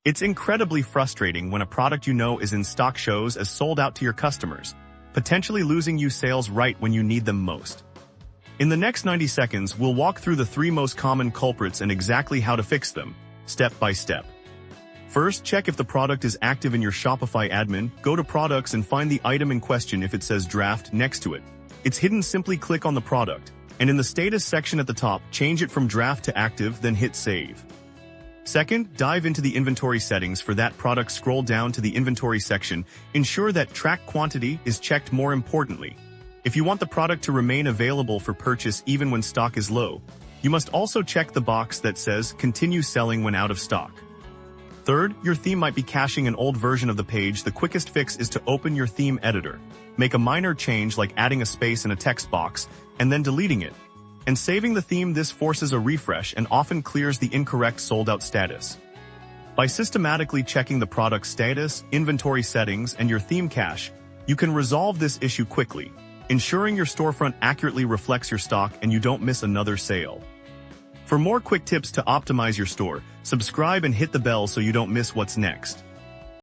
It's incredibly frustrating when a product you know is in stock shows as sold out to your customers, potentially losing you sales right when you need them most. In the next 90 seconds, we'll walk through the 3 most common culprits and exactly how to fix them, step by step. First, check if the product is active in your Shopify admin. Go to Products and find the item in question if it says Draft next to it. If it's hidden, simply click on the product, and in the Status section at the top, change it from Draft to Active, then hit Save. Second, dive into the inventory settings for that product. Scroll down to the inventory section. Ensure that Track Quantity is checked. More importantly, if you want the product to remain available for purchase even when stock is low, you must also check the box that says Continue Selling when out of stock. Third, your theme might be caching an old version of the page. The quickest fix is to open your theme editor. Make a minor change like adding a space in a text box and then deleting it, and saving the theme. This forces a refresh and often clears the incorrect sold-out status. By systematically checking the product status, inventory settings, and your theme cache, you can resolve this issue quickly, ensuring your storefront accurately reflects your stock and you don't miss another sale. For more quick tips to optimize your store, subscribe and hit the bell so you don't miss what's next.